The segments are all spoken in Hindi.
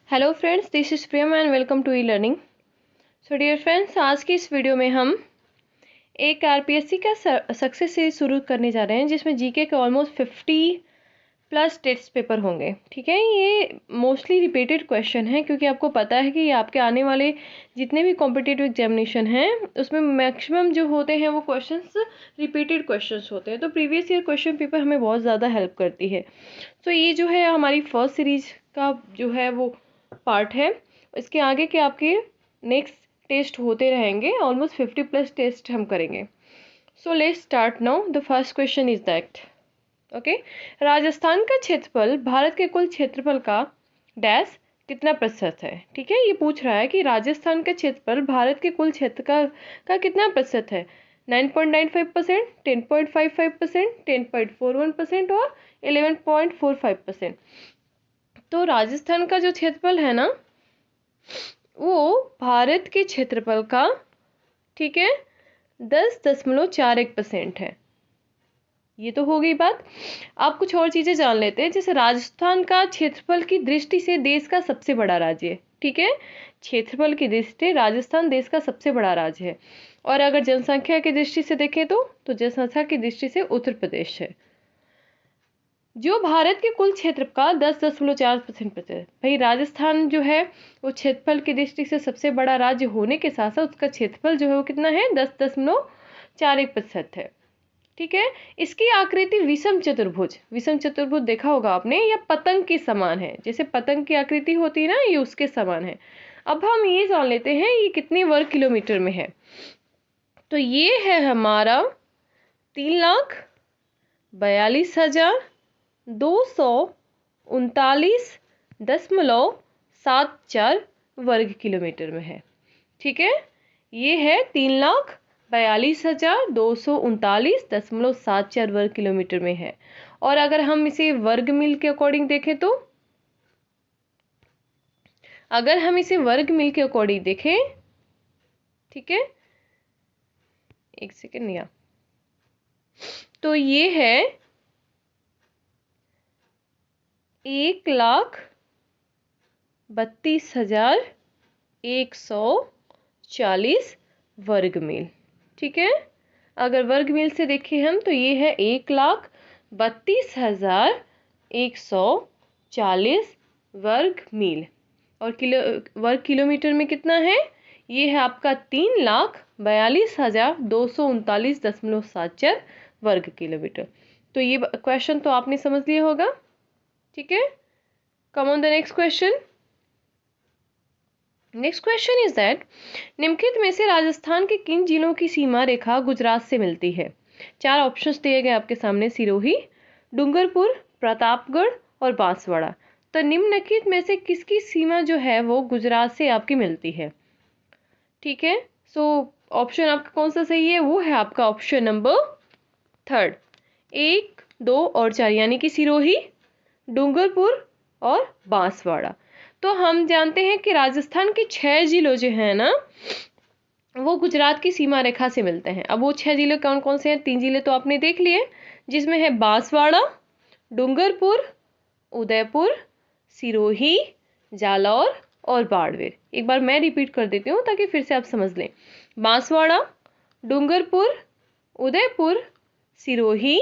Hello friends, this is Priyam and welcome to e learning. So dear friends, आज की इस वीडियो में हम एक आरपीएससी का सक्सेस सीरीज शुरू करने जा रहे हैं, जिसमें जीके के ऑलमोस्ट 50 प्लस टेस्ट पेपर होंगे। ठीक है, ये मोस्टली रिपीटेड क्वेश्चन है, क्योंकि आपको पता है कि ये आपके आने वाले जितने भी कॉम्पिटिटिव एग्जामिनेशन हैं उसमें मैक्सिमम जो होते हैं वो क्वेश्चंस रिपीटेड क्वेश्चंस होते हैं। तो प्रीवियस ईयर क्वेश्चन पेपर हमें बहुत ज़्यादा हेल्प करती है। तो ये जो है हमारी फर्स्ट सीरीज का जो है वो पार्ट है। इसके आगे के आपके नेक्स्ट टेस्ट होते रहेंगे, ऑलमोस्ट 50 प्लस टेस्ट हम करेंगे। So let's start now. The first question is that okay, Rajasthan का क्षेत्रफल भारत के कुल क्षेत्रफल का डैश कितना प्रतिशत है। ठीक है, ये पूछ रहा है कि राजस्थान का क्षेत्रफल भारत के कुल क्षेत्र का कितना प्रतिशत है। 9.95%, 10.55%, 10.41% और 11.45%। तो राजस्थान का जो क्षेत्रफल है ना, वो भारत के क्षेत्रफल का, ठीक है, 10.41% है। ये तो हो गई बात। आप कुछ और चीजें जान लेते हैं। जैसे राजस्थान का क्षेत्रफल की दृष्टि से देश का सबसे बड़ा राज्य है। ठीक है, क्षेत्रफल की दृष्टि राजस्थान देश का सबसे बड़ा राज्य है। और अगर जनसंख्या की दृष्टि से देखें तो जनसंख्या की दृष्टि से उत्तर प्रदेश है, जो भारत के कुल क्षेत्र का 10.4% है। भाई राजस्थान जो है वो क्षेत्रफल की दृष्टि से सबसे बड़ा राज्य होने के साथ साथ उसका क्षेत्रफल जो है वो कितना है, 10.41% है। ठीक है, इसकी आकृति विषम चतुर्भुज, विषम चतुर्भुज देखा होगा आपने, या पतंग के समान है। जैसे पतंग की आकृति होती है ना, ये उसके समान है। अब हम ये जान लेते हैं ये कितने वर्ग किलोमीटर में है। तो ये है हमारा 3,42,239.74 वर्ग किलोमीटर में है। ठीक है, ये है 3,42,239.74 वर्ग किलोमीटर में है। और अगर हम इसे वर्ग मील के अकॉर्डिंग देखें तो, अगर हम इसे वर्ग मील के अकॉर्डिंग देखें, ठीक है, एक सेकेंड या, तो ये है 1,32,140 वर्ग मील। ठीक है, अगर वर्ग मील से देखें हम तो ये है 1,32,140 वर्ग मील। और वर्ग किलोमीटर में कितना है, ये है आपका 3,42,239.74 वर्ग किलोमीटर। तो ये क्वेश्चन तो आपने समझ लिया होगा। ठीक है, कम on the next question. Next question is that निम्नलिखित में से राजस्थान के किन जिलों की सीमा रेखा गुजरात से मिलती है। 4 ऑप्शंस दिए गए आपके सामने, सिरोही, डूंगरपुर, प्रतापगढ़ और बांसवाड़ा। तो निम्नलिखित में से किसकी सीमा जो है वो गुजरात से आपकी मिलती है। ठीक है, सो ऑप्शन आपका कौन सा सही है, वो है आपका ऑप्शन नंबर 3, 1, 2 और 4, यानी कि सिरोही, डूंगरपुर और बांसवाड़ा। तो हम जानते हैं कि राजस्थान के 6 जिलों जो है ना, वो गुजरात की सीमा रेखा से मिलते हैं। अब वो 6 जिले कौन कौन से हैं, 3 जिले तो आपने देख लिए, जिसमें है बांसवाड़ा, डूंगरपुर, उदयपुर, सिरोही, जालौर और बाड़मेर। एक बार मैं रिपीट कर देती हूँ ताकि फिर से आप समझ लें। बांसवाड़ा, डूंगरपुर, उदयपुर, सिरोही,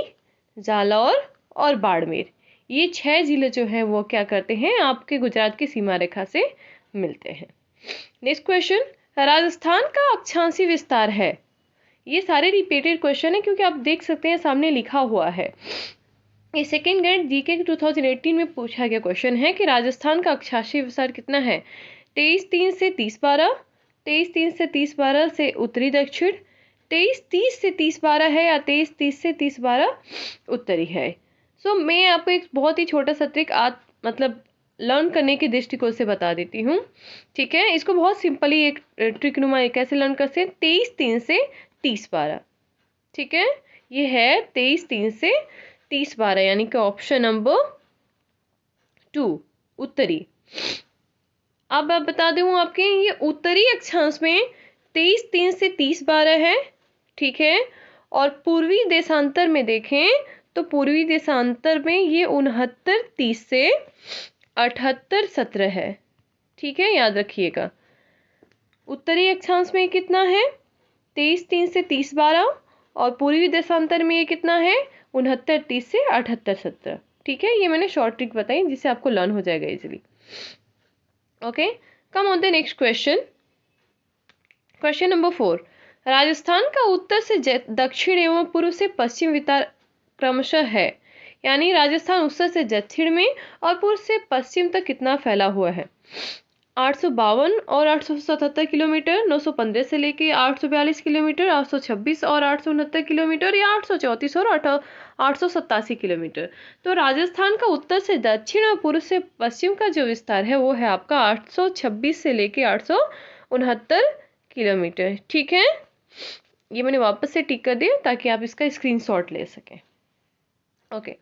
जालौर और बाड़मेर, ये 6 जिले जो हैं वो क्या करते हैं, आपके गुजरात की सीमा रेखा से मिलते हैं। नेक्स्ट क्वेश्चन, राजस्थान का अक्षांशीय विस्तार है। ये सारे रिपीटेड क्वेश्चन है, क्योंकि आप देख सकते हैं सामने लिखा हुआ है। ये सेकेंड ग्रेड जीके 2018 में पूछा गया क्वेश्चन है कि राजस्थान का अक्षांशीय विस्तार कितना है। 23,3 से 30,12, 23,3 से 30,12 से उत्तरी दक्षिण, 23,30 से 30,12 है, या 23,30 से 30,12 उत्तरी है। सो मैं आपको एक बहुत ही छोटा सा ट्रिक मतलब लर्न करने के दृष्टिकोण से बता देती हूँ। ठीक है, इसको बहुत सिंपली एक ट्रिक नुमा कैसे लर्न करते हैं, 23,3 से 30,12। ठीक है, ये है 23,3 से 30,12, यानी कि ऑप्शन नंबर 2 उत्तरी। अब मैं बता दूं आपके, ये उत्तरी अक्षांश में 23,3 से 30,12 है। ठीक है, और पूर्वी देशांतर में देखें तो पूर्वी देशांतर में ये 69,30 से 78,17 है। ठीक है, याद रखिएगा। उत्तरी अक्षांश में कितना है? 23 से 30 12। और पूर्वी देशांतर में ये कितना है? 69 30 से 78 70। ठीक है, ये मैंने शॉर्ट ट्रिक बताई जिससे आपको लर्न हो जाएगा easily. Okay, come on the next question. Question number 4। Rajasthan का उत्तर से दक्षिण एवं पूर्व से पश्चिम विस्तार क्रमशः है, यानी राजस्थान उत्तर से दक्षिण में और पूर्व से पश्चिम तक कितना फैला हुआ है? 852 और 877 किलोमीटर, 915 से लेके 842 किलोमीटर, 826 और 869 किलोमीटर, या 834 और 887 किलोमीटर। तो राजस्थान का उत्तर से दक्षिण और पूर्व से पश्चिम का जो विस्तार है वो है आपका 826 से लेके 869 किलोमीटर। ठीक है, ये मैंने वापस से टिक कर दिया ताकि आप इसका स्क्रीनशॉट ले सकें। Okay,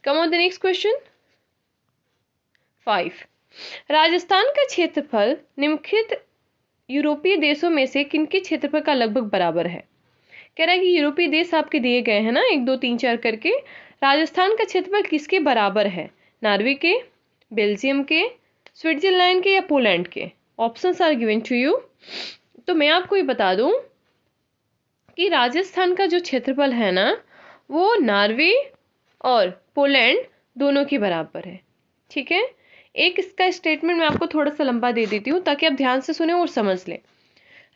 come on the next question 5। Rajasthan का क्षेत्रफल निम्नलिखित यूरोपीय देशों में से किनके क्षेत्रफल का लगभग बराबर है? कह रहा है कि यूरोपीय देश आपके दिए गए हैं ना, 1 2 3 4 करके। राजस्थान का क्षेत्रफल किसके बराबर है? नॉर्वे के, बेल्जियम के, स्विट्जरलैंड के, या पोलैंड के? Options are given to you. तो मैं आपको ये बता दूं कि राजस्थान का जो क्षेत्रफल है ना वो नॉर्वे और पोलैंड दोनों के बराबर है। ठीक है, एक इसका स्टेटमेंट मैं आपको थोड़ा सा लंबा दे देती हूँ ताकि आप ध्यान से सुने और समझ लें।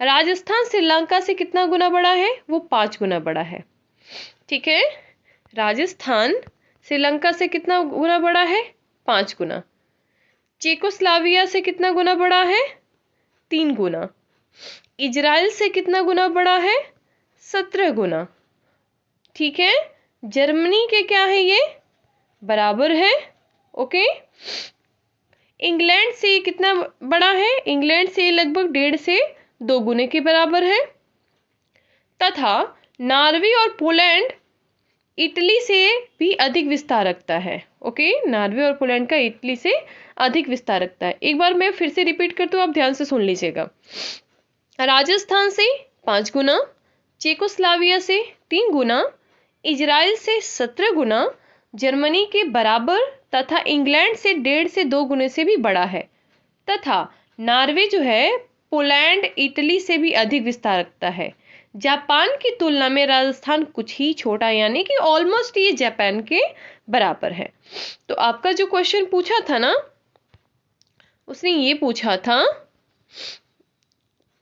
राजस्थान श्रीलंका से कितना गुना बड़ा है? वो 5 गुना बड़ा है। ठीक है, राजस्थान श्रीलंका से कितना गुना बड़ा है? 5 गुना। चेकोस्लोवाकिया से कितना गुना बड़ा है? 3 गुना। इजराइल से कितना गुना बड़ा है? 17 गुना। ठीक है, जर्मनी के क्या है? ये बराबर है। ओके, इंग्लैंड से कितना बड़ा है? इंग्लैंड से लगभग 1.5 से 2 गुने के बराबर है। तथा नॉर्वे और पोलैंड इटली से भी अधिक विस्तार रखता है। ओके, नॉर्वे और पोलैंड का इटली से अधिक विस्तार रखता है। एक बार मैं फिर से रिपीट करती हूँ, आप ध्यान से सुन लीजिएगा। राजस्थान से 5 गुना, चेकोस्लोवाकिया से 3 गुना, इजराइल से 17 गुना, जर्मनी के बराबर तथा इंग्लैंड से 1.5 से 2 गुने से भी बड़ा है। तथा नॉर्वे जो है पोलैंड इटली से भी अधिक विस्तार रखता है। जापान की तुलना में राजस्थान कुछ ही छोटा, यानी कि ऑलमोस्ट ये जापान के बराबर है। तो आपका जो क्वेश्चन पूछा था ना, उसने ये पूछा था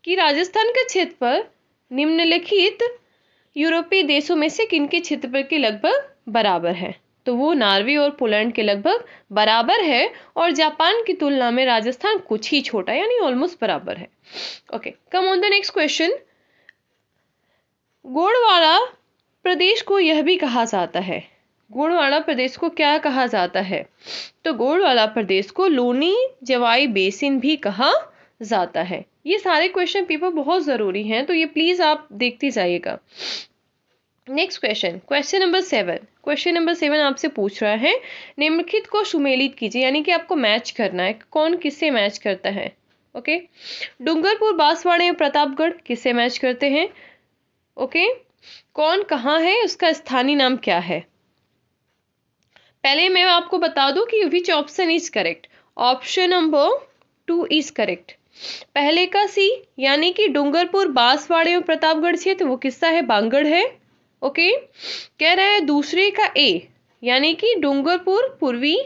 कि राजस्थान का क्षेत्रफल निम्नलिखित यूरोपीय देशों में से किनके क्षेत्रफल के लगभग बराबर है? तो वो नॉर्वे और पोलैंड के लगभग बराबर है और जापान की तुलना में राजस्थान कुछ ही छोटा, यानी ऑलमोस्ट बराबर है। Okay, come on the next question. Gondwana प्रदेश को यह भी कहा जाता है, गोंडवाना प्रदेश को क्या कहा जाता है? तो गोंडवाना प्रदेश को लूनी जवाई बेसिन भी कहा जाता है। ये सारे क्वेश्चन पेपर बहुत जरूरी हैं, तो ये प्लीज आप देखते जाइएगा। Next question, question number 7। Question number 7 आपसे पूछ रहा है निम्नलिखित को सुमेलित कीजिए, यानी कि आपको मैच करना है, कौन किससे मैच करता है। ओके, डूंगरपुर, बांसवाड़ा या प्रतापगढ़ किससे मैच करते हैं? ओके, कौन कहाँ है, उसका स्थानीय नाम क्या है? पहले मैं आपको बता दूं कि विच option is correct. Option number 2 is correct. पहले का सी, यानी कि डूंगरपुर, बांसवाड़ा और प्रतापगढ़ क्षेत्र, वो किसका है? बांगड़ है। ओके, कह रहा है दूसरे का ए, यानी कि डूंगरपुर, पूर्वी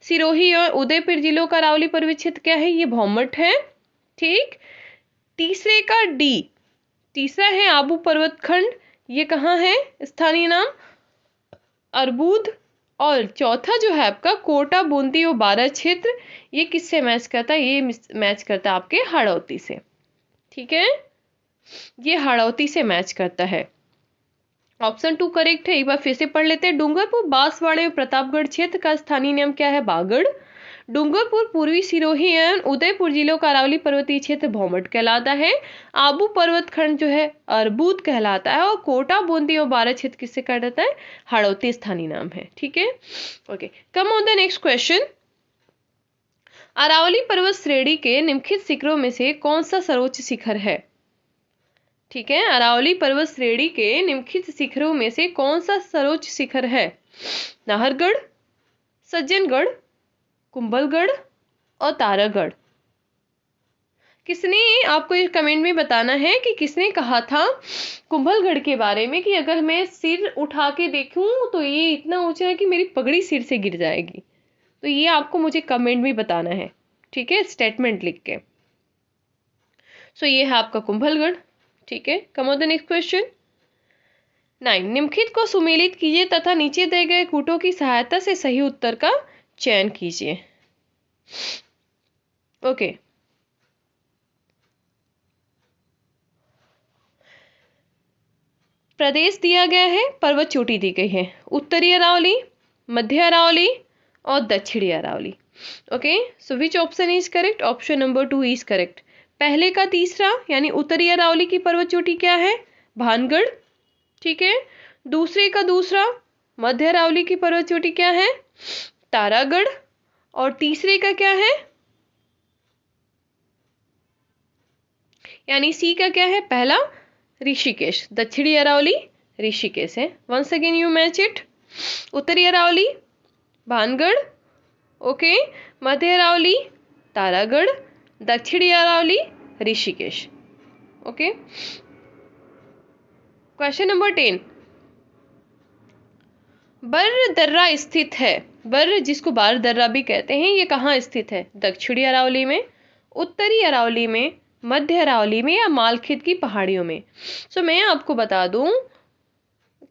सिरोही और उदयपुर जिलों का अरावली पर्वत क्षेत्र क्या है? ये भौमट है। ठीक, तीसरे का डी, तीसरा है आबू पर्वत खंड, ये कहाँ है? स्थानीय नाम अर्बुद। और चौथा जो है आपका कोटा, बूंदी और बारा क्षेत्र, ये किससे मैच करता है? ये मैच करता है आपके हाड़ौती से। ठीक है, ये हाड़ौती से मैच करता है। ऑप्शन 2 करेक्ट है। एक बार फिर से पढ़ लेते हैं। डूंगरपुर, बांसवाड़ा और प्रतापगढ़ क्षेत्र का स्थानीय नाम क्या है? बागड़। डूंगरपुर पूर्वी सिरोही एवं उदयपुर जिलों का अरावली पर्वतीय क्षेत्र भौमट कहलाता है। आबू पर्वत खंड जो है अर्बुद कहलाता है। और कोटा, बूंदी और बारा क्षेत्र किससे कहलाता है? हाड़ौती स्थानीय नाम है। ठीक है, okay, come on the next question. Aravalli पर्वत श्रेणी के निम्नलिखित शिखरों में से कौन सा सर्वोच्च शिखर है? ठीक है, अरावली पर्वत श्रेणी के निम्नलिखित शिखरों में से कौन सा सर्वोच्च शिखर है? नाहरगढ़, सज्जनगढ़, कुंभलगढ़ और तारागढ़। किसने, आपको ये कमेंट में बताना है कि किसने कहा था कुंभलगढ़ के बारे में कि अगर मैं सिर उठा के देखूं तो ये इतना ऊंचा है कि मेरी पगड़ी सिर से गिर जाएगी। तो ये आपको मुझे कमेंट में बताना है, ठीक है, स्टेटमेंट लिख के। सो ये है आपका कुंभलगढ़, ठीक है। कम ऑन द नेक्स्ट क्वेश्चन। 9, निम्नलिखित को सुमेलित कीजिए तथा नीचे दिए गए कूटों की सहायता से सही उत्तर का चयन कीजिए। ओके, प्रदेश दिया गया है, पर्वत चोटी दी गई है, उत्तरी अरावली, मध्य अरावली और दक्षिणी Aravalli. Okay, so which option is correct? Option number 2 is correct. पहले का तीसरा यानी उत्तरी अरावली की पर्वत चोटी क्या है? भानगढ़, ठीक है। दूसरे का दूसरा मध्य अरावली की पर्वत चोटी क्या है? तारागढ़। और तीसरे का क्या है, यानी सी का क्या है? पहला ऋषिकेश, दक्षिणी अरावली ऋषिकेश है। Once again you match it, उत्तरी अरावली भानगढ़, ओके, मध्य अरावली तारागढ़, दक्षिणी Aravalli Rishikesh. Okay, question number 10, बर्र दर्रा स्थित है। बर्र, जिसको बार दर्रा भी कहते हैं, ये कहाँ स्थित है? दक्षिणी अरावली में, उत्तरी अरावली में, मध्य अरावली में या मालखेत की पहाड़ियों में? सो मैं आपको बता दूं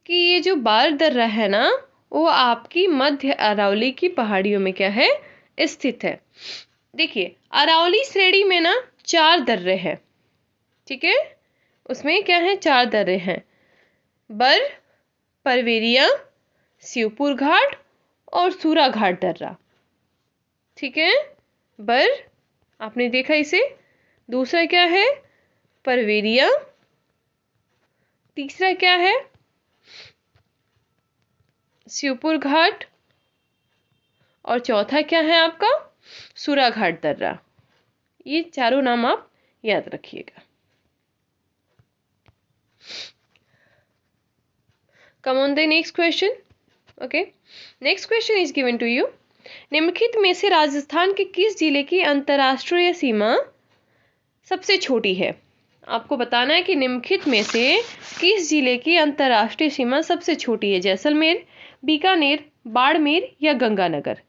कि ये जो बार दर्रा है ना, वो आपकी मध्य अरावली की पहाड़ियों में क्या है? स्थित है। देखिए, अरावली श्रेणी में ना 4 दर्रे हैं, ठीक है, उसमें क्या है? 4 दर्रे हैं, बर, परवेरिया, शिवपुर घाट और सूरा घाट दर्रा, ठीक है। बर, आपने देखा इसे। दूसरा क्या है? परवेरिया। तीसरा क्या है? शिवपुर घाट। और चौथा क्या है आपका? सूरा घाट दर्रा। ये चारों नाम आप याद रखिएगा। Come on the next question. Okay, next question is given to you. निम्नलिखित में से राजस्थान के किस जिले की अंतर्राष्ट्रीय सीमा सबसे छोटी है? आपको बताना है कि निम्नलिखित में से किस जिले की अंतर्राष्ट्रीय सीमा सबसे छोटी है? जैसलमेर, बीकानेर, बाड़मेर या गंगानगर?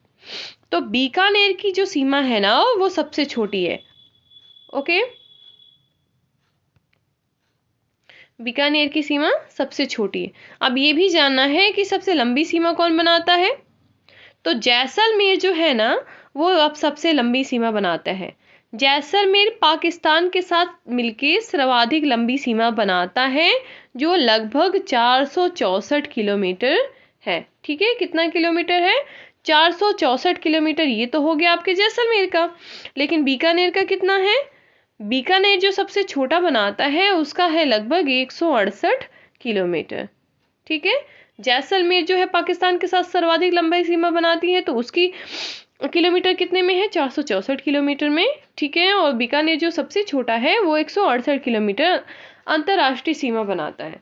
तो बीकानेर की जो सीमा है ना, वो सबसे छोटी है। ओके, बीकानेर की सीमा सबसे छोटी है। अब ये भी जानना है कि सबसे लंबी सीमा कौन बनाता है? तो जैसलमेर जो है ना, वो अब सबसे लंबी सीमा बनाता है। जैसलमेर पाकिस्तान के साथ मिलके सर्वाधिक लंबी सीमा बनाता है, जो लगभग 464 किलोमीटर है, ठीक है। कितना किलोमीटर है? 464 किलोमीटर। ये तो हो गया आपके जैसलमेर का। लेकिन बीकानेर का कितना है? बीकानेर जो सबसे छोटा बनाता है उसका है लगभग 168 किलोमीटर, ठीक है। जैसलमेर जो है पाकिस्तान के साथ सर्वाधिक लंबी सीमा बनाती है, तो उसकी किलोमीटर कितने में है? 464 किलोमीटर में, ठीक है। और बीकानेर जो सबसे छोटा है वो 168 किलोमीटर अंतरराष्ट्रीय सीमा बनाता है,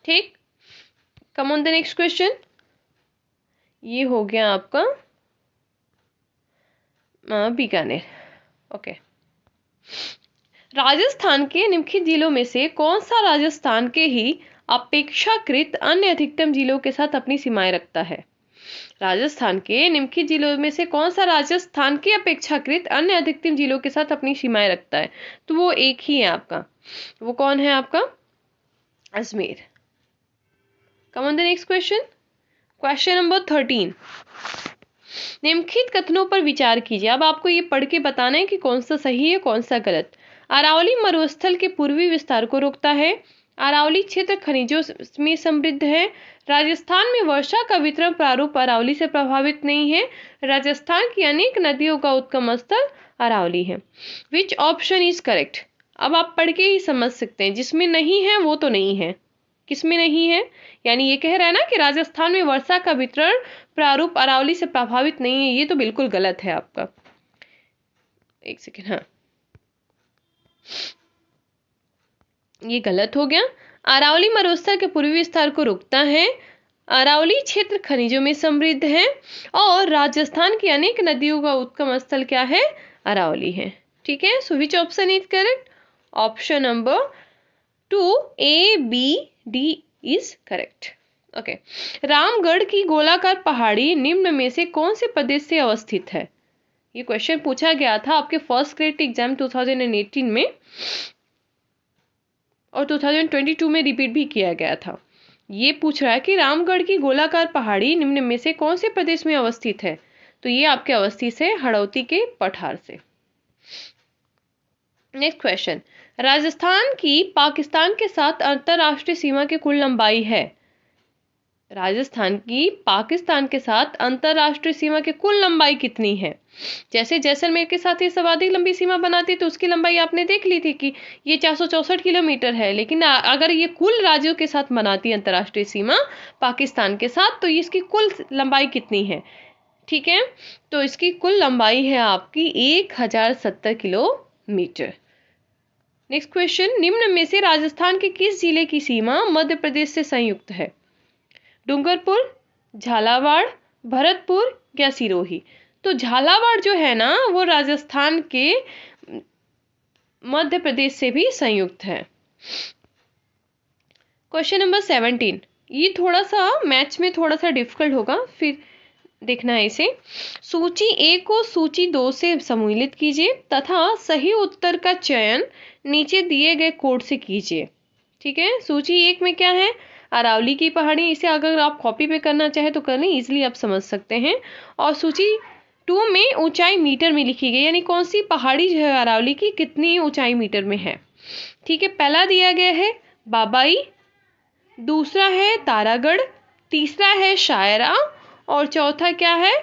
ठीक। कम ऑन द नेक्स्ट क्वेश्चन। ये हो गया आपका बीकानेर। ओके, राजस्थान के निम्नलिखित जिलों में से कौन सा राजस्थान के ही अपेक्षाकृत अन्य अधिकतम जिलों के साथ अपनी सीमाएं रखता है? राजस्थान के निम्नलिखित जिलों में से कौन सा राजस्थान के अपेक्षाकृत अन्य अधिकतम जिलों के साथ अपनी सीमाएं रखता है? तो वो एक ही है आपका। वो कौन है आपका? अजमेर। कम on the next question. Question number 13, निम्नलिखित कथनों पर विचार कीजिए। अब आपको ये पढ़ के बताना है कि कौन सा सही है कौन सा गलत। अरावली मरुस्थल के पूर्वी विस्तार को रोकता है। अरावली क्षेत्र खनिजों में समृद्ध है। राजस्थान में वर्षा का वितरण प्रारूप अरावली से प्रभावित नहीं है। राजस्थान की अनेक नदियों का उद्गम स्थल अरावली है। विच ऑप्शन इज करेक्ट? अब आप पढ़ के ही समझ सकते हैं, जिसमें नहीं है वो तो नहीं है। किसमें नहीं है? यानी ये कह रहा है ना कि राजस्थान में वर्षा का वितरण प्रारूप अरावली से प्रभावित नहीं है, ये तो बिल्कुल गलत है आपका। एक सेकेंड, हाँ, ये गलत हो गया। अरावली मरुस्थल के पूर्वी विस्तार को रोकता है। अरावली क्षेत्र खनिजों में समृद्ध है और राजस्थान की अनेक नदियों का उद्गम स्थल क्या है? अरावली है। ठीक है, so which option is correct? Option number 2 A B D is correct. Okay, Ramgarh की गोलाकार पहाड़ी निम्न में से कौन से प्रदेश से अवस्थित है? ये क्वेश्चन पूछा गया था आपके फर्स्ट ग्रेड एग्जाम 2018 में और 2022 में रिपीट भी किया गया था। ये पूछ रहा है कि रामगढ़ की गोलाकार पहाड़ी निम्न में से कौन से प्रदेश में अवस्थित है? तो ये आपके अवस्थित है हड़ौती के पठार से। नेक्स्ट क्वेश्चन, राजस्थान की पाकिस्तान के साथ अंतरराष्ट्रीय सीमा की कुल लंबाई है? राजस्थान की पाकिस्तान के साथ अंतरराष्ट्रीय सीमा की कुल लंबाई कितनी है? जैसे जैसलमेर के साथ ये सर्वाधिक लंबी सीमा बनाती है तो उसकी लंबाई आपने देख ली थी कि ये 464 किलोमीटर है, लेकिन अगर ये कुल राज्यों के साथ बनाती है अंतरराष्ट्रीय सीमा पाकिस्तान के साथ तो इसकी कुल लंबाई कितनी है? ठीक है, तो इसकी कुल लंबाई है आपकी 1070 किलोमीटर। नेक्स्ट क्वेश्चन, निम्न में से राजस्थान के किस जिले की सीमा मध्य प्रदेश से संयुक्त है? डूंगरपुर, झालावाड़, भरतपुर या सिरोही? तो झालावाड़ जो है ना वो राजस्थान के मध्य प्रदेश से भी संयुक्त है। क्वेश्चन नंबर 17, ये थोड़ा सा मैथ्स में थोड़ा सा डिफिकल्ट होगा, फिर देखना है इसे। सूची ए को सूची 2 से सम्मिलित कीजिए तथा सही उत्तर का चयन नीचे दिए गए कोड से कीजिए। ठीक है, सूची 1 में क्या है? अरावली की पहाड़ी, इसे अगर आप कॉपी पे करना चाहे तो कर लें, इजिली आप समझ सकते हैं। और सूची 2 में ऊंचाई मीटर में लिखी गई, यानी कौन सी पहाड़ी जो है अरावली की कितनी ऊंचाई मीटर में है। ठीक है, पहला दिया गया है बाबाई, दूसरा है तारागढ़, तीसरा है शायरा और चौथा क्या है?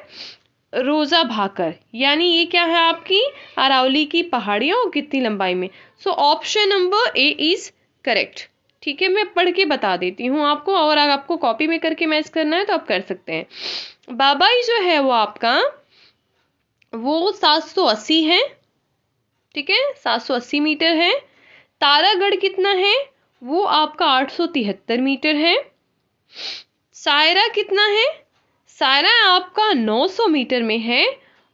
रोजा भाकर। यानी ये क्या है आपकी अरावली की पहाड़ियां और कितनी लंबाई में। So option number A is correct. ठीक है, मैं पढ़ के बता देती हूँ आपको, और अगर आपको कॉपी में करके मैच करना है तो आप कर सकते हैं। बाबाई जो है वो आपका वो 780 है। ठीक है, 780 मीटर है। तारागढ़ कितना है? वो आपका 873 मीटर है। सायरा कितना है? सायरा आपका 900 मीटर में है।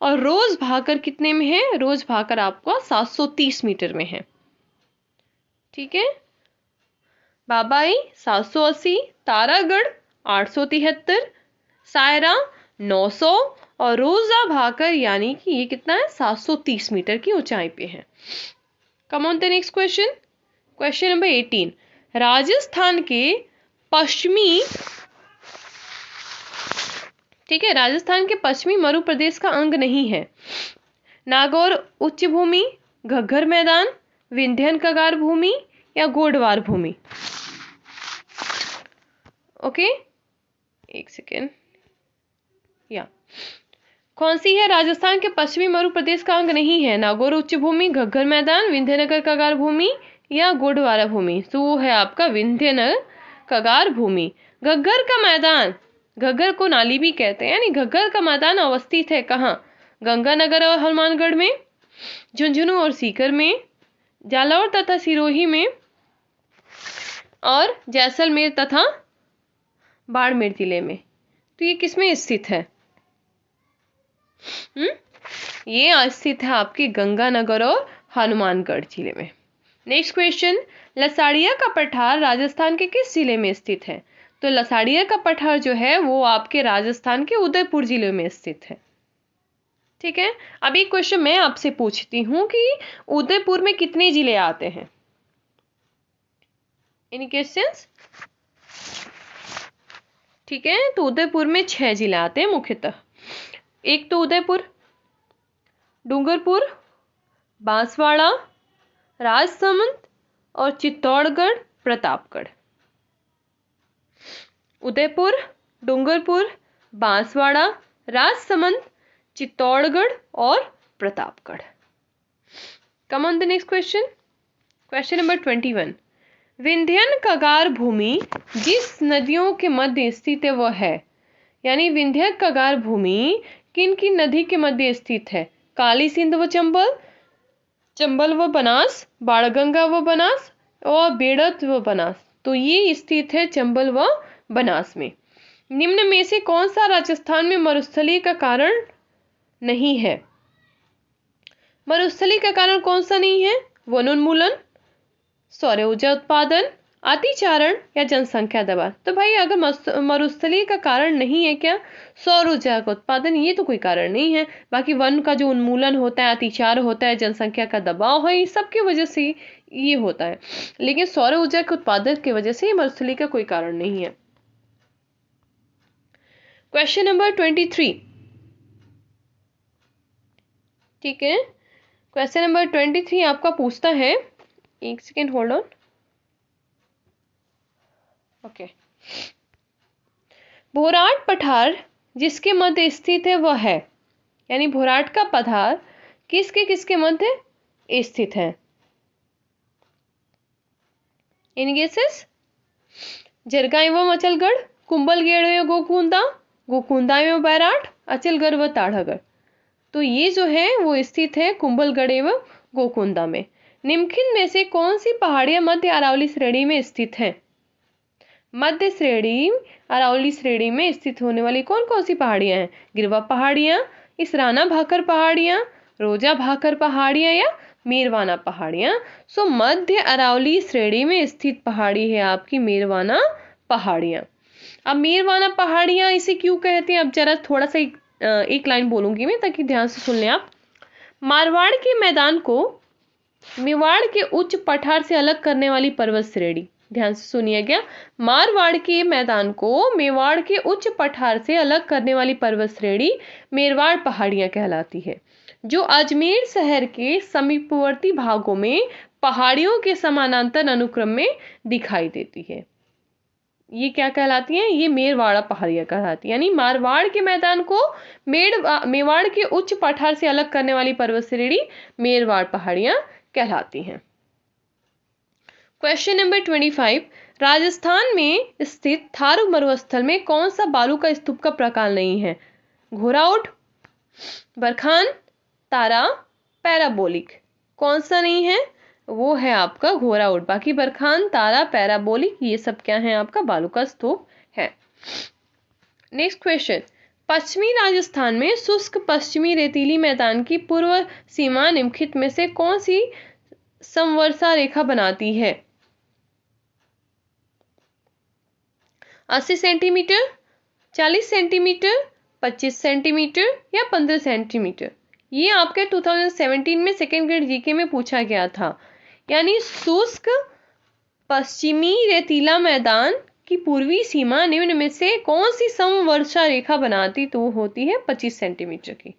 और रोज भाकर कितने में है? रोज भाकर आपका 730 मीटर में है। ठीक है, बाबाई 780, तारागढ़ 873, सायरा 900 और रोजा भाकर यानी कि ये कितना है? 730 मीटर की ऊंचाई पे है। कम on the next question, question number 18, Rajasthan के पश्चिमी, ठीक है, राजस्थान के पश्चिमी मरु प्रदेश का अंग नहीं है। नागौर उच्च भूमि, घग्गर मैदान, विंध्यन कगार भूमि या गोडवार भूमि? ओके, एक सेकेंड, या कौन सी है राजस्थान के पश्चिमी मरु प्रदेश का अंग नहीं है? नागौर उच्च भूमि, घग्गर मैदान, विंध्यनगर कगार भूमि या गोडवारा भूमि? तो वो है आपका विंध्यनगर कगार भूमि। घग्गर का मैदान, घग्गर को नाली भी कहते हैं, यानी घग्गर का मैदान अवस्थित है कहाँ? गंगानगर और हनुमानगढ़ में, झुंझुनू और सीकर में, जालौर तथा सिरोही में और जैसलमेर तथा बाड़मेर जिले में। तो ये किसमें स्थित है? ये स्थित है आपके गंगानगर और हनुमानगढ़ जिले में। नेक्स्ट क्वेश्चन, लसाड़िया का पठार राजस्थान के किस जिले में स्थित है? तो लसाड़िया का पठार जो है वो आपके राजस्थान के उदयपुर जिले में स्थित है। ठीक है, अब एक क्वेश्चन मैं आपसे पूछती हूँ कि उदयपुर में कितने जिले आते हैं? Any questions? ठीक है, तो उदयपुर में 6 जिले आते हैं मुख्यतः। एक तो उदयपुर, डूंगरपुर, बांसवाड़ा, राजसमंद और चित्तौड़गढ़ प्रतापगढ़। उदयपुर, डूंगरपुर, बांसवाड़ा, राजसमंद, चित्तौड़गढ़ और प्रतापगढ़। कम on the next question, question number 21, Vindhyan कगार भूमि जिस नदियों के मध्य स्थित है वह है, यानी विंध्य कगार भूमि किन किन नदी के मध्य स्थित है? काली सिंध व चंबल, चंबल व बनास, बाणगंगा व बनास और बेड़त व बनास। तो ये स्थित है चंबल व बनास में। निम्न में से कौन सा राजस्थान में मरुस्थलीय का कारण नहीं है? मरुस्थली का कारण कौन सा नहीं है? वनोन्मूलन, सौर ऊर्जा उत्पादन, अतिचारण या जनसंख्या दबाव। तो भाई अगर मरुस्थलीय का कारण नहीं है क्या सौर ऊर्जा का उत्पादन, ये तो कोई कारण नहीं है। बाकी वन का जो उन्मूलन होता है, अतिचार होता है, जनसंख्या का दबाव है, ये सबकी वजह से ये होता है। लेकिन सौर ऊर्जा के उत्पादन की वजह से मरुस्थलीय का कोई कारण नहीं है। क्वेश्चन नंबर 23, ठीक है। क्वेश्चन नंबर 23 आपका पूछता है, एक second hold on. Okay, Bhorat पठार जिसके मध्य स्थित है वह है, यानी भोराट का पठार किसके किसके मध्य स्थित है? इन गेसेस, जरगा एवं अचलगढ़, कुंभलगढ़ एवं गोकुंदा, गोकुंदा एवं बैराट, अचलगढ़ व ताड़ागढ़। तो ये जो है वो स्थित है कुंभलगढ़ एवं गोकुंदा में। निम्नलिखित में से कौन सी पहाड़ियां मध्य अरावली श्रेणी में स्थित हैं? मध्य श्रेणी अरावली श्रेणी में स्थित होने वाली कौन कौन सी पहाड़ियां हैं? गिरवा पहाड़ियां, इसराना भाकर पहाड़ियां, रोजा भाकर पहाड़ियां या मीरवाना पहाड़ियां। सो मध्य अरावली श्रेणी में स्थित पहाड़ी है आपकी मीरवाना पहाड़ियां। अब मीरवाना पहाड़ियां इसे क्यों कहते हैं, अब जरा थोड़ा सा एक लाइन बोलूंगी मैं ताकि ध्यान से सुन लें आप। मारवाड़ के मैदान को मेवाड़ के उच्च पठार से अलग करने वाली पर्वत श्रेणी, ध्यान से सुनिएगा, मारवाड़ के मैदान को मेवाड़ के उच्च पठार से अलग करने वाली पर्वत श्रेणी मेरवाड़ पहाड़ियां कहलाती है, जो अजमेर शहर के समीपवर्ती भागों में पहाड़ियों के समानांतर अनुक्रम में दिखाई देती है। ये क्या कहलाती हैं? ये मेरवाड़ा पहाड़ियां कहलाती है। यानी मारवाड़ के मैदान को मेवाड़ के उच्च पठार से अलग करने वाली पर्वत श्रेणी मेरवाड़ पहाड़ियां कहलाती हैं। क्वेश्चन नंबर 25, राजस्थान में स्थित थारू मरुस्थल में कौन सा बालू का स्तूप का प्रकार नहीं है? घोराउट, बरखान, तारा, पैराबोलिक। कौन सा नहीं है? वो है आपका घोराउट। बाकी बरखान, तारा, पैराबोलिक ये सब क्या है? आपका बालू का स्तूप है। नेक्स्ट क्वेश्चन, पश्चिमी राजस्थान में शुष्क पश्चिमी रेतीली मैदान की पूर्व सीमा निम्नलिखित में से कौन सी समवर्षा रेखा बनाती है? 80 सेंटीमीटर, 40 सेंटीमीटर, 25 सेंटीमीटर या 15 सेंटीमीटर। ये आपके 2017 में सेकेंड ग्रेड जीके में पूछा गया था। यानी शुष्क पश्चिमी रेतीला मैदान की पूर्वी सीमा निम्न में से कौन सी समवर्षा रेखा बनाती? तो होती है 25 सेंटीमीटर की।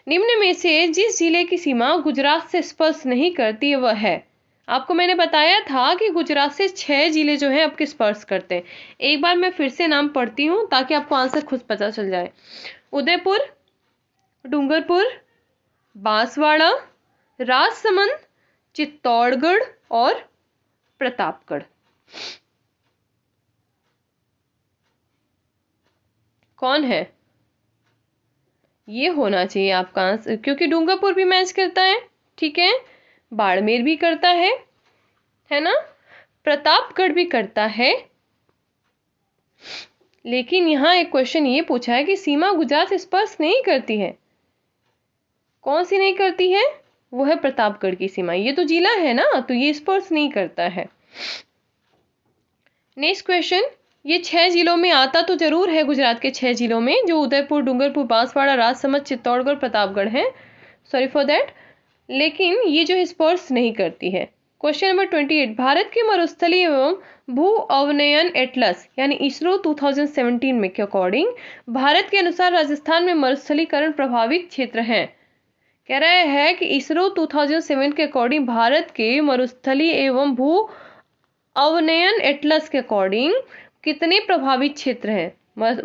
निम्न में से जिस जिले की सीमा गुजरात से स्पर्श नहीं करती वह है, आपको मैंने बताया था कि गुजरात से 6 जिले जो हैं आपके स्पर्श करते हैं। एक बार मैं फिर से नाम पढ़ती हूँ ताकि आपको आंसर खुद पता चल जाए। उदयपुर, डूंगरपुर, बांसवाड़ा, राजसमंद, चित्तौड़गढ़ और प्रतापगढ़। कौन है? ये होना चाहिए आपका आंसर, क्योंकि डूंगरपुर भी मैच करता है, ठीक है, बाड़मेर भी करता है ना, प्रतापगढ़ भी करता है। लेकिन यहाँ एक क्वेश्चन ये पूछा है कि सीमा गुजरात से स्पर्श नहीं करती है। कौन सी नहीं करती है? वो है प्रतापगढ़ की सीमा। ये तो जिला है ना, तो ये स्पर्श नहीं करता है। नेक्स्ट क्वेश्चन, ये 6 जिलों में आता तो जरूर है, गुजरात के 6 जिलों में, जो उदयपुर, डूंगरपुर, बांसवाड़ा, राजसमंद, चित्तौड़गढ़, प्रतापगढ़ है। सॉरी फॉर दैट, लेकिन ये जो स्पर्श नहीं करती है। क्वेश्चन नंबर 28, भारत के मरुस्थलीय एवं भू अवनयन एटलस यानी इसरो 2017 में के अकॉर्डिंग भारत के अनुसार राजस्थान में मरुस्थलीकरण प्रभावित क्षेत्र हैं। कह रहा है कि इसरो 2007 के अकॉर्डिंग भारत के मरुस्थलीय एवं भू अवनयन एटलस के अकॉर्डिंग कितने प्रभावित क्षेत्र हैं?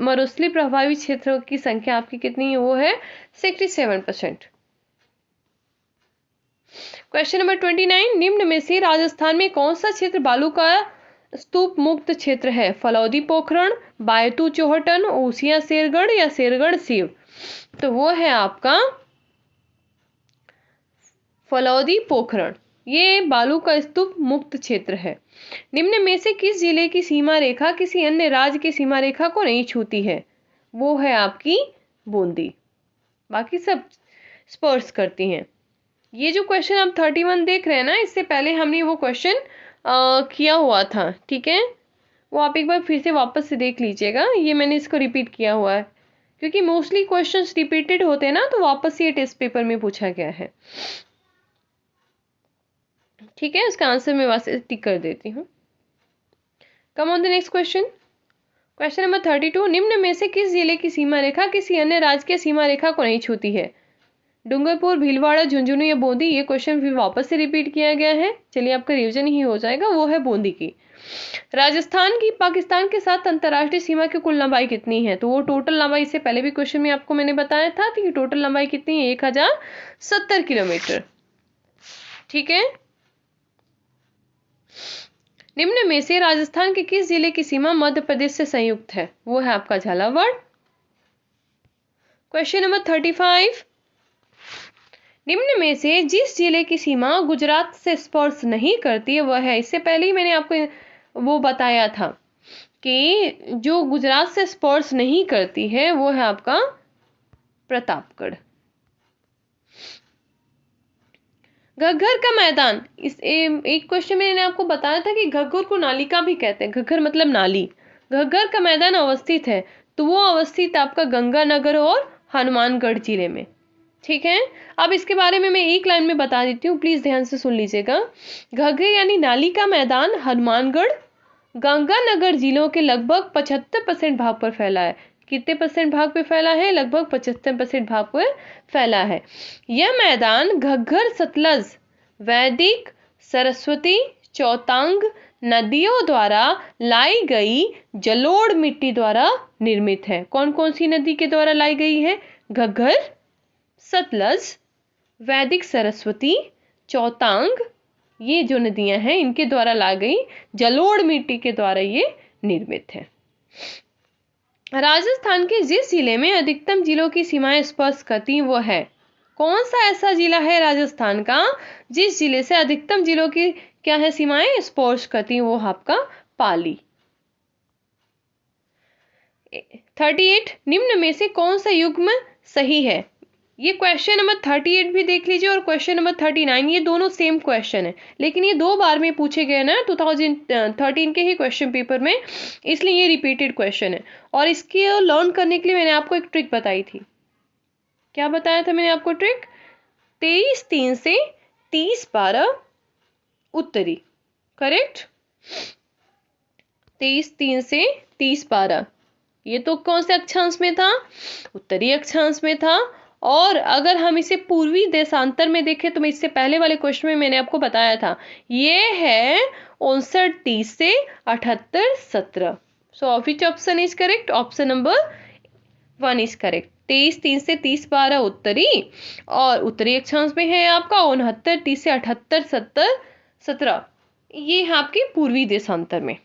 मरुस्थली प्रभावित क्षेत्रों की संख्या आपकी कितनी है? वो है 67%। क्वेश्चन नंबर 29, निम्न में से राजस्थान में कौन सा क्षेत्र बालू का स्तूप मुक्त क्षेत्र है? फलौदी पोखरण, बायतू चौहटन, ओसिया शेरगढ़ या शेरगढ़ सीव। तो वो है आपका फलौदी पोखरण। ये बालू का स्तूप मुक्त क्षेत्र है। निम्न में से किस जिले की सीमा रेखा किसी अन्य राज्य की सीमा रेखा को नहीं छूती है? वो है आपकी बूंदी। बाकी सब स्पर्श करती हैं। ये जो क्वेश्चन आप 31 देख रहे हैं ना, इससे पहले हमने वो क्वेश्चन किया हुआ था, ठीक है। वो आप एक बार फिर से वापस से देख लीजिएगा, ये मैंने इसको रिपीट किया हुआ है क्योंकि मोस्टली क्वेश्चंस रिपीटेड होते हैं ना, तो वापस से ये टेस्ट पेपर में पूछा गया है, ठीक है। इसका आंसर मैं वापस टिक कर देती हूँ। कम on the next question. Question number 32, निम्न में से किस जिले की सीमा रेखा किसी अन्य राज्य की सीमा रेखा को नहीं छूती है? डूंगरपुर, भीलवाड़ा, झुंझुनू या बूंदी? ये क्वेश्चन फिर वापस से रिपीट किया गया है, चलिए आपका रिवीजन ही हो जाएगा। वो है बूंदी की। राजस्थान की पाकिस्तान के साथ अंतर्राष्ट्रीय सीमा की कुल लंबाई कितनी है? तो वो टोटल लंबाई, इससे पहले भी क्वेश्चन में आपको मैंने बताया था कि टोटल लंबाई कितनी है, 1070 किलोमीटर, ठीक है। निम्न में से राजस्थान के किस जिले की सीमा मध्य प्रदेश से संयुक्त है? वो है आपका झालावाड़। क्वेश्चन नंबर 35, निम्न में से जिस जिले की सीमा गुजरात से स्पर्श नहीं करती है वह है? इससे पहले ही मैंने आपको वो बताया था कि जो गुजरात से स्पर्श नहीं करती है वो है आपका प्रतापगढ़। घग्गर का मैदान, एक क्वेश्चन में मैंने आपको बताया था कि घग्गर को नालिका भी कहते हैं, घग्गर मतलब नाली। घग्गर का मैदान अवस्थित है, तो वो अवस्थित आपका गंगानगर और हनुमानगढ़ जिले में, ठीक है। अब इसके बारे में मैं एक लाइन में बता देती हूँ, प्लीज ध्यान से सुन लीजिएगा। घग्गर यानी नाली का मैदान हनुमानगढ़, गंगानगर जिलों के लगभग 75% भाग पर फैला है। कितने परसेंट भाग पे फैला है? लगभग 75% भाग पर फैला है। यह मैदान घग्गर, सतलज, वैदिक, सरस्वती, चौतांग नदियों द्वारा लाई गई जलोढ़ मिट्टी द्वारा निर्मित है। कौन कौन सी नदी के द्वारा लाई गई है? घग्गर, सतलज, वैदिक, सरस्वती, चौतांग, ये जो नदियां हैं इनके द्वारा लाई गई जलोढ़ मिट्टी के द्वारा ये निर्मित है। राजस्थान के जिस जिले में अधिकतम जिलों की सीमाएं स्पर्श करती वो है? कौन सा ऐसा जिला है राजस्थान का जिस जिले से अधिकतम जिलों की क्या है सीमाएं स्पर्श करती? वो आपका पाली। 38, निम्न में से कौन सा युग्म सही है? ये क्वेश्चन नंबर 38 भी देख लीजिए और क्वेश्चन नंबर 39, ये दोनों सेम क्वेश्चन है, लेकिन ये 2 बार में पूछे गए ना 2013 के ही क्वेश्चन पेपर में, इसलिए ये रिपीटेड क्वेश्चन है। और इसके लर्न करने के लिए मैंने आपको एक ट्रिक बताई थी। क्या बताया था मैंने आपको ट्रिक? 23-3 से 30-12 उत्तरी, करेक्ट। 23-3 से 30-12, ये तो कौन से अक्षांश में था? उत्तरी अक्षांश में था। और अगर हम इसे पूर्वी देशांतर में देखें तो मैं इससे पहले वाले क्वेश्चन में मैंने आपको बताया था, ये है 59-30 से 78-17। So which option is correct? Option number 1 is correct. 23-3 से 30-12 उत्तरी, और उत्तरी अक्षांश में है आपका 69-30 से 78-17, ये है आपके पूर्वी देशांतर में।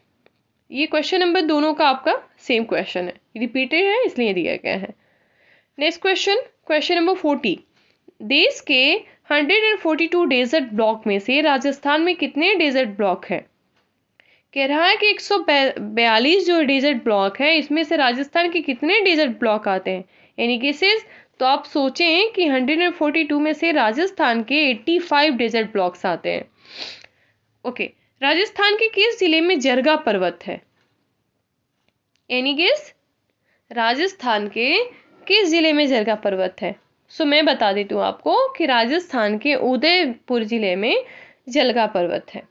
ये क्वेश्चन नंबर दोनों का आपका सेम क्वेश्चन है, रिपीटेड है इसलिए दिया गया है। नेक्स्ट क्वेश्चन, क्वेश्चन नंबर 40, देश के 142 डेजर्ट ब्लॉक में से राजस्थान में कितने डेजर्ट ब्लॉक है? कह रहा है कि 142 जो डेजर्ट ब्लॉक है इसमें से राजस्थान के कितने डेजर्ट ब्लॉक आते हैं? एनी केसेस, तो आप सोचें कि 142 में से राजस्थान के 85 डेजर्ट ब्लॉक्स आते हैं। ओके, राजस्थान के किस जिले में जरगा पर्वत है? Any guess? राजस्थान के किस जिले में जरगा पर्वत है? सो मैं बता देती हूँ आपको कि राजस्थान के उदयपुर जिले में जरगा पर्वत है।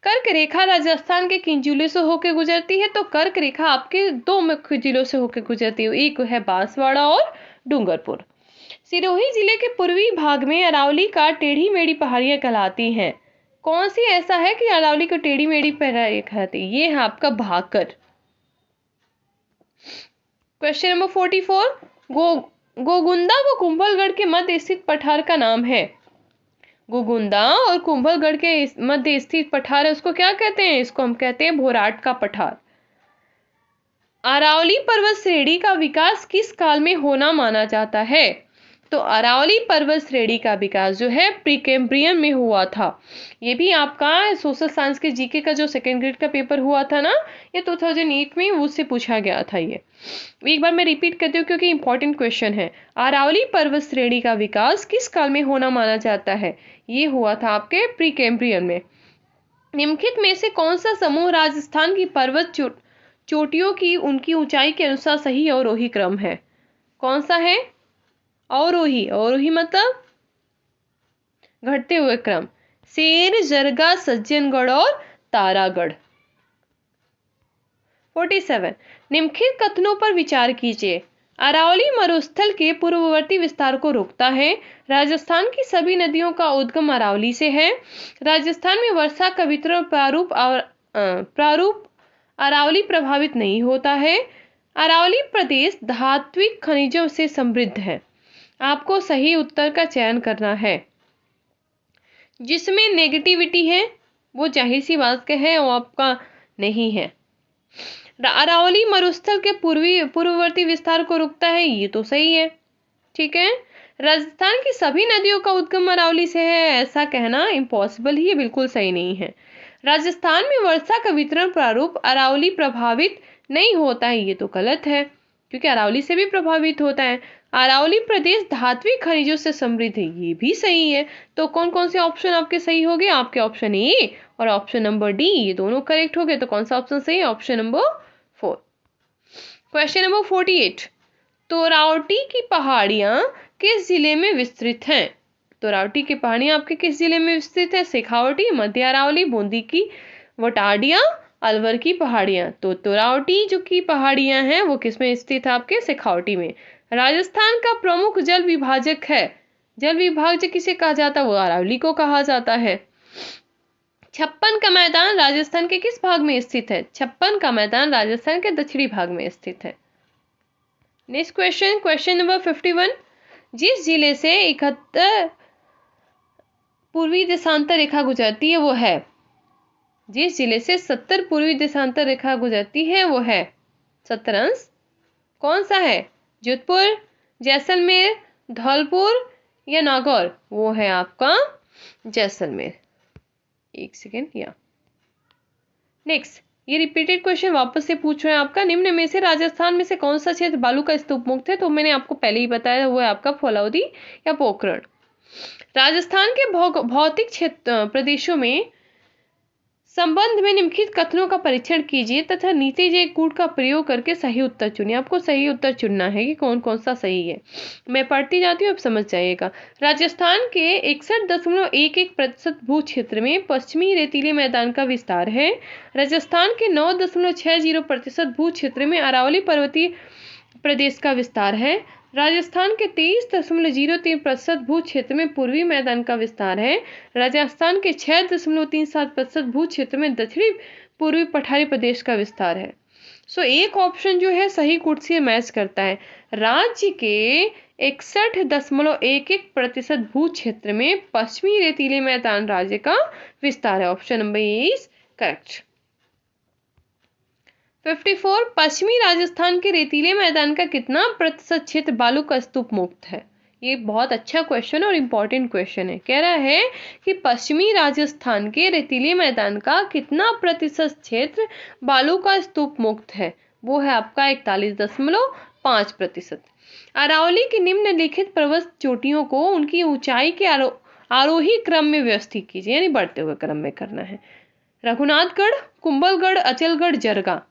कर्क रेखा राजस्थान के किन जिलों से होकर गुजरती है? तो कर्क रेखा आपके 2 मुख्य जिलों से होकर गुजरती है, एक है बांसवाड़ा और डूंगरपुर। सिरोही जिले के पूर्वी भाग में अरावली का टेढ़ी मेढ़ी पहाड़ियां कहलाती हैं। कौन सी ऐसा है कि अरावली को टेढ़ी मेढ़ी पहाड़ियां कहलाती है? ये है आपका भाकर। क्वेश्चन नंबर 44, गोगुंदा व कुंभलगढ़ के मध्य स्थित पठार का नाम है? गोगुंदा और कुंभलगढ़ के मध्य स्थित पठार है, उसको क्या कहते हैं? इसको हम कहते हैं भोराट का पठार। अरावली पर्वत श्रेणी का विकास किस काल में होना माना जाता है? तो अरावली पर्वत श्रेणी का विकास जो है प्रीकैम्ब्रियन में हुआ था। ये भी आपका सोशल साइंस के जीके का जो सेकेंड ग्रेड का पेपर हुआ था ना, ये 2008 में उससे पूछा गया था। ये एक बार मैं रिपीट करती हूँ क्योंकि इंपॉर्टेंट क्वेश्चन है। अरावली पर्वत श्रेणी का विकास किस काल में होना माना जाता है? ये हुआ था आपके प्रीकैम्ब्रियन में। निम्नलिखित में से कौन सा समूह राजस्थान की पर्वत चोटियों की उनकी ऊंचाई के अनुसार सही अवरोही क्रम है? कौन सा है? अवरोही। अवरोही मतलब घटते हुए क्रम। सेर, जरगा, सज्जनगढ़ और तारागढ़। 47 निम्नलिखित कथनों पर विचार कीजिए। अरावली मरुस्थल के पूर्ववर्ती विस्तार को रोकता है। राजस्थान की सभी नदियों का उद्गम अरावली से है। राजस्थान में वर्षा का वितरण प्रारूप अरावली प्रभावित नहीं होता है। अरावली प्रदेश धात्विक खनिजों से समृद्ध है। आपको सही उत्तर का चयन करना है। जिसमें नेगेटिविटी है वो जाहिर सी बात का है, वो आपका नहीं है। अरावली मरुस्थल के पूर्ववर्ती विस्तार को रोकता है, ये तो सही है। ठीक है। राजस्थान की सभी नदियों का उद्गम अरावली से है, ऐसा कहना इम्पॉसिबल ही है, बिल्कुल सही नहीं है। राजस्थान में वर्षा का वितरण प्रारूप अरावली प्रभावित नहीं होता है, ये तो गलत है क्योंकि अरावली से भी प्रभावित होता है। अरावली प्रदेश धात्विक खनिजों से समृद्ध है, ये भी सही है। तो कौन कौन से ऑप्शन आपके सही हो गए? आपके ऑप्शन ए और ऑप्शन नंबर डी, ये दोनों करेक्ट हो गए। तो कौन सा ऑप्शन सही है? Option number 4। Question number 48 Torawati की पहाड़ियां किस जिले में विस्तृत हैं? तोरावटी की पहाड़ियां आपके किस जिले में विस्तृत है? शेखावटी, मध्य अरावली, बूंदी की वटाड़ियां, अलवर की पहाड़ियां। तो तोरावटी जो की पहाड़ियां हैं वो किस में स्थित है? आपके शेखावटी में। राजस्थान का प्रमुख जल विभाजक है। जल विभाजक किसे कहा जाता है? वो अरावली को कहा जाता है। छप्पन का मैदान राजस्थान के किस भाग में स्थित है? छप्पन का मैदान राजस्थान के दक्षिणी भाग में स्थित है। नेक्स्ट क्वेश्चन, क्वेश्चन नंबर 51 जिस जिले से 71 पूर्वी देशांतर रेखा गुजरती है वो है? जिस जिले से 70 पूर्वी देशांतर रेखा गुजरती है वो है 70 अंश। कौन सा है? जोधपुर, जैसलमेर, धौलपुर या नागौर? वो है आपका जैसलमेर। एक सेकेंड। या नेक्स्ट, ये रिपीटेड क्वेश्चन वापस से पूछ रहे हैं आपका। निम्न में से राजस्थान में से कौन सा क्षेत्र बालू का स्तूप मुक्त है? तो मैंने आपको पहले ही बताया, वो है आपका फौलौदी या पोखरण। राजस्थान के भौतिक क्षेत्र प्रदेशों में संबंध में निम्नलिखित कथनों का परीक्षण कीजिए तथा नीचे दिए कूट का प्रयोग करके सही उत्तर चुनिए। आपको सही उत्तर चुनना है कि कौन कौन सा सही है। मैं पढ़ती जाती हूँ, अब समझ जाइएगा। राजस्थान के 61.11% भू क्षेत्र में पश्चिमी रेतीले मैदान का विस्तार है। राजस्थान के 9.60% भू क्षेत्र में अरावली पर्वतीय प्रदेश का विस्तार है। राजस्थान के 23.03% भू क्षेत्र में पूर्वी मैदान का विस्तार है। राजस्थान के 6.37% भू क्षेत्र में दक्षिणी पूर्वी पठारी प्रदेश का विस्तार है। सो एक ऑप्शन जो है सही कूट से मैच करता है। राज्य के 61.11% भू क्षेत्र में पश्चिमी रेतीले मैदान राज्य का विस्तार है। Option number A is correct. 54 पश्चिमी राजस्थान के रेतीले मैदान का कितना प्रतिशत क्षेत्र बालू का स्तूप मुक्त है? ये बहुत अच्छा क्वेश्चन और इम्पोर्टेंट क्वेश्चन है। कह रहा है कि पश्चिमी राजस्थान के रेतीले मैदान का कितना प्रतिशत क्षेत्र बालू का स्तूप मुक्त है? वो है आपका 41.5%। अरावली की निम्नलिखित पर्वत चोटियों को उनकी ऊंचाई के आरोही क्रम में व्यवस्थित कीजिए, यानी बढ़ते हुए क्रम में करना है। रघुनाथगढ़, कुंभलगढ़, अचलगढ़, जरगा।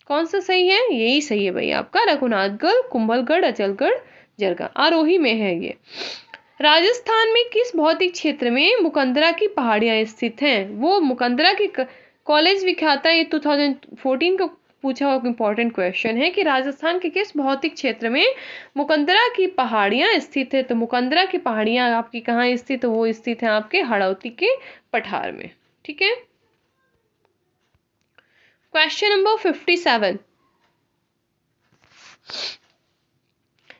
कौन सा सही है? यही सही है भाई आपका रघुनाथगढ़, कुंभलगढ़, अचलगढ़, जरगा। आरोही में है ये। राजस्थान में किस भौतिक क्षेत्र में मुकंदरा की पहाड़ियां स्थित हैं? वो मुकंदरा की कॉलेज विख्यात है। ये 2014 का पूछा हुआ इंपॉर्टेंट क्वेश्चन है कि राजस्थान के किस भौतिक क्षेत्र में मुकंदरा की पहाड़ियां स्थित है? तो मुकंदरा की पहाड़ियां आपकी कहाँ स्थित है? वो स्थित है आपके हड़ौती के पठार में। ठीक है। क्वेश्चन नंबर 57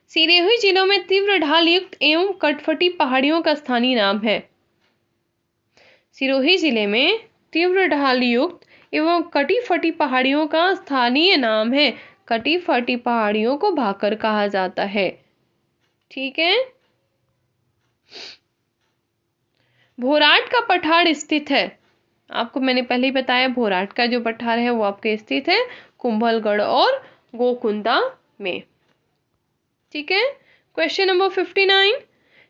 सिरोही जिलों में तीव्र ढाल युक्त एवं कटफटी पहाड़ियों का स्थानीय नाम है? सिरोही जिले में तीव्र ढाल युक्त एवं कटी-फटी पहाड़ियों का स्थानीय नाम है। कटी-फटी पहाड़ियों को भाकर कहा जाता है। ठीक है। भोराट का पठार स्थित है, आपको मैंने पहले ही बताया, भोराट का जो पठार है वो आपके स्थित है कुंभलगढ़ और गोकुंदा में। ठीक है। क्वेश्चन नंबर 59,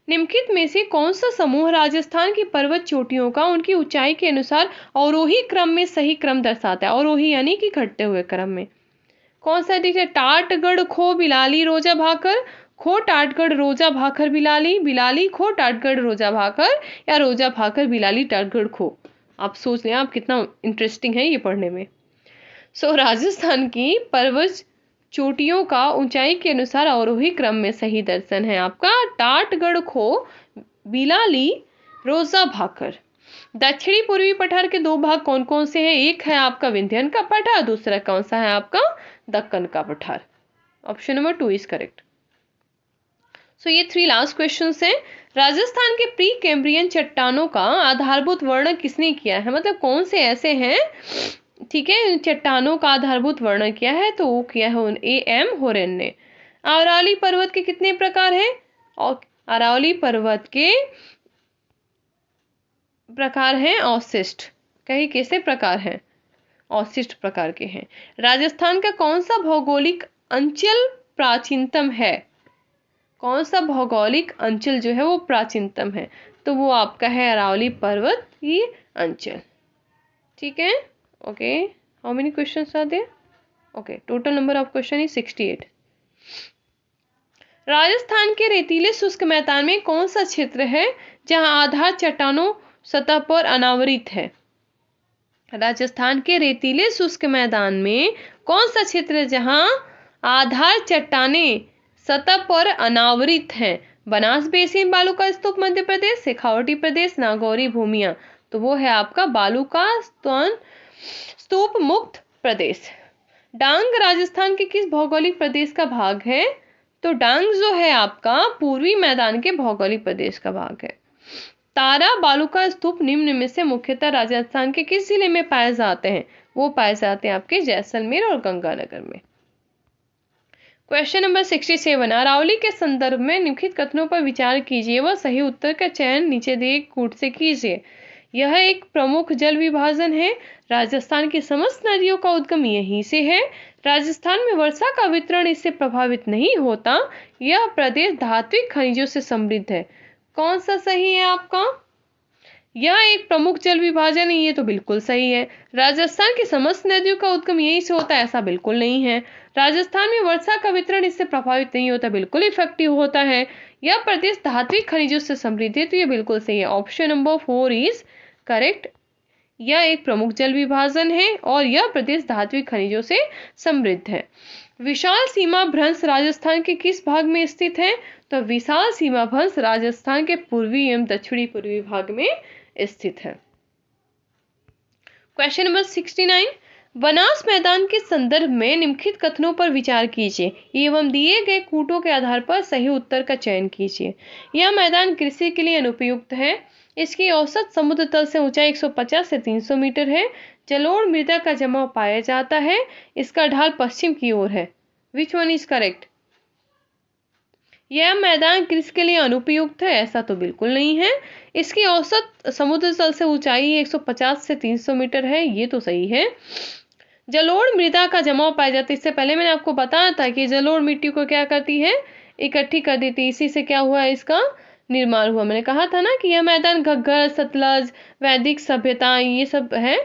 निम्नलिखित में से कौन सा समूह राजस्थान की पर्वत चोटियों का उनकी ऊंचाई के अनुसार अवरोही क्रम में सही क्रम दर्शाता है? अवरोही यानी कि घटते हुए क्रम में। कौन सा है? टाटगढ़ खो बिलाली रोजा भाकर, खो टाटगढ़ रोजा भाकर बिलाली, बिलाली खो टाटगढ़ रोजा भाकर, या रोजा भाकर बिलाली टाटगढ़ खो। आप सोच लें आप कितना इंटरेस्टिंग है ये पढ़ने में। राजस्थान की पर्वत चोटियों का ऊंचाई के अनुसार अवरोही क्रम में सही दर्शन है आपका टाटगढ़ खो बिलाली रोजा भाकर। दक्षिणी पूर्वी पठार के दो भाग कौन कौन से हैं? एक है आपका विंध्यन का पठार, दूसरा कौन सा है आपका दक्कन का पठार। Option number 2 is correct. ये 3 लास्ट क्वेश्चंस हैं। राजस्थान के प्री कैम्ब्रियन चट्टानों का आधारभूत वर्णन किसने किया है? मतलब कौन से ऐसे हैं, ठीक है, चट्टानों का आधारभूत वर्णन किया है? तो वो किया है A.M. होरेन ने। अरावली पर्वत के कितने प्रकार हैं? और अरावली पर्वत के प्रकार हैं अवशिष्ट। कई कैसे प्रकार हैं? अवशिष्ट प्रकार के हैं। राजस्थान का कौन सा भौगोलिक अंचल प्राचीनतम है? कौन सा भौगोलिक अंचल जो है वो प्राचीनतम है? तो वो आपका है अरावली पर्वत की अंचल। ठीक है। Okay, how many questions are there? Okay, total number of question is 68। Rajasthan के रेतीले शुष्क मैदान में कौन सा क्षेत्र है जहां आधार चट्टानों सतह पर अनावृत है? राजस्थान के रेतीले शुष्क मैदान में कौन सा क्षेत्र है जहां आधार चट्टानें सतह पर अनावृत हैं? बनास बेसिन बालू का स्तूप मध्य प्रदेश, शेखावटी प्रदेश, नागौरी भूमियां। तो वो है आपका बालू का स्तूप मुक्त प्रदेश। डांग राजस्थान के किस भौगोलिक प्रदेश का भाग है? तो डांग जो है आपका पूर्वी मैदान के भौगोलिक प्रदेश का भाग है। तारा बालू का स्तूप निम्न में से मुख्यतः राजस्थान के किस जिले में पाए जाते हैं? वो पाए जाते हैं आपके जैसलमेर और गंगानगर में। क्वेश्चन नंबर 67, अरावली के संदर्भ में निम्नलिखित कथनों पर विचार कीजिए व सही उत्तर का चयन नीचे दिए कूट से कीजिए। यह एक प्रमुख जल विभाजन है। राजस्थान की समस्त नदियों का उद्गम यहीं से है। राजस्थान में वर्षा का वितरण इससे प्रभावित नहीं होता। यह प्रदेश धात्विक खनिजों से समृद्ध है। कौन सा सही है आपका? यह एक प्रमुख जल विभाजन है, ये तो बिल्कुल सही है। राजस्थान की समस्त नदियों का उद्गम यहीं से होता है, ऐसा बिल्कुल नहीं है। राजस्थान में वर्षा का वितरण इससे प्रभावित नहीं होता, बिल्कुल इफेक्टिव होता है। यह प्रदेश धात्विक खनिजों से समृद्ध है, तो ये बिल्कुल सही है। Option number 4 is correct. यह एक प्रमुख जल विभाजन है और यह प्रदेश धात्विक खनिजों से समृद्ध है। विशाल सीमा भ्रंश राजस्थान के किस भाग में स्थित है? तो विशाल सीमा भ्रंश राजस्थान के पूर्वी एवं दक्षिणी पूर्वी भाग में स्थित है। क्वेश्चन नंबर 69, बनास मैदान के संदर्भ में निम्नलिखित कथनों पर विचार कीजिए एवं दिए गए कूटों के आधार पर सही उत्तर का चयन कीजिए। यह मैदान कृषि के लिए अनुपयुक्त है। इसकी औसत समुद्र तल से ऊंचाई 150 से 300 मीटर है। जलोढ़ मृदा का जमाव पाया जाता है। इसका ढाल पश्चिम की ओर है। Which one is correct? यह मैदान कृषि के लिए अनुपयुक्त है, ऐसा तो बिल्कुल नहीं है। इसकी औसत समुद्र तल से ऊंचाई 150 से 300 मीटर है, ये तो सही है। जलोढ़ मृदा का जमाव पाया जाता है। इससे पहले मैंने आपको बताया था कि जलोढ़ मिट्टी को क्या करती है? इकट्ठी कर देती है। इसी से क्या हुआ है? इसका निर्माण हुआ। मैंने कहा था ना कि यह मैदान घग्गर, सतलज, वैदिक सभ्यता, ये सब है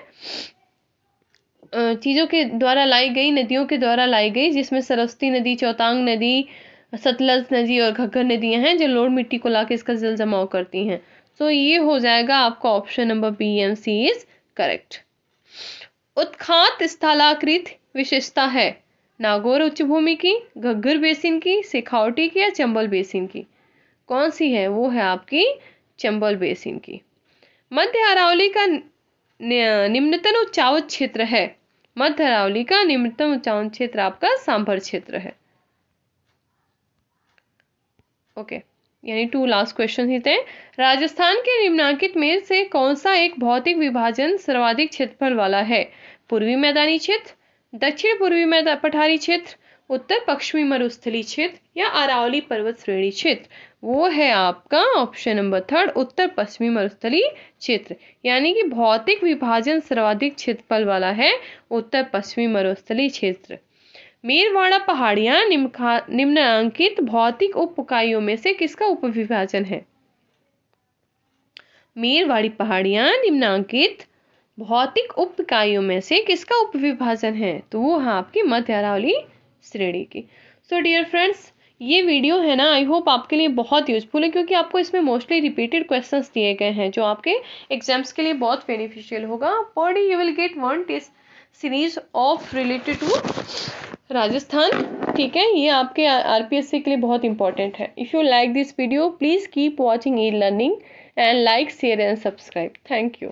चीजों के द्वारा लाई गई, नदियों के द्वारा लाई गई, जिसमें सरस्वती नदी, चौतांग नदी, सतलज नदी और घग्गर नदियां हैं जो जलोढ़ मिट्टी को लाके इसका जल जमाव करती हैं। तो ये हो जाएगा आपका option number B and C is correct. उत्खात स्थलाकृत विशेषता है नागौर उच्च भूमि की, घग्गर बेसिन की, शेखावटी की या चंबल बेसिन की? कौन सी है? वो है आपकी चंबल बेसिन की। मध्य अरावली का निम्नतम उच्चावच क्षेत्र है। मध्य अरावली का निम्नतम उच्चावच क्षेत्र आपका सांभर क्षेत्र है। ओके, यानी 2 लास्ट क्वेश्चन ही थे। राजस्थान के निम्नलिखित में से कौन सा एक भौतिक विभाजन सर्वाधिक क्षेत्रफल वाला है? पूर्वी मैदानी क्षेत्र, दक्षिण पूर्वी पठारी क्षेत्र, उत्तर पश्चिमी मरुस्थलीय क्षेत्र या अरावली पर्वत श्रेणी क्षेत्र? वो है आपका ऑप्शन नंबर 3 उत्तर पश्चिमी मरुस्थलीय क्षेत्र। यानी कि भौतिक विभाजन सर्वाधिक क्षेत्रफल वाला है उत्तर पश्चिमी मरुस्थलीय क्षेत्र। मेरवाड़ा पहाड़ियां निम्नलिखित भौतिक उप इकाइयों में से किसका उपविभाजन है? मेरवाड़ी पहाड़ियां निम्नलिखित भौतिक उप इकाइयों में से किसका उपविभाजन है? तो वो है आपकी मध्य अरावली श्रेणी की। सो डियर फ्रेंड्स, ये वीडियो है ना, आई होप आपके लिए बहुत यूजफुल है, क्योंकि आपको इसमें मोस्टली रिपीटेड क्वेश्चंस दिए गए हैं जो आपके एग्जाम्स के लिए बहुत बेनिफिशियल होगा। Per day you will get 1 test series of related to Rajasthan. ठीक है, ये आपके आरपीएससी के लिए बहुत इंपॉर्टेंट है। If you like this video please keep watching e learning and like, share and subscribe. Thank you.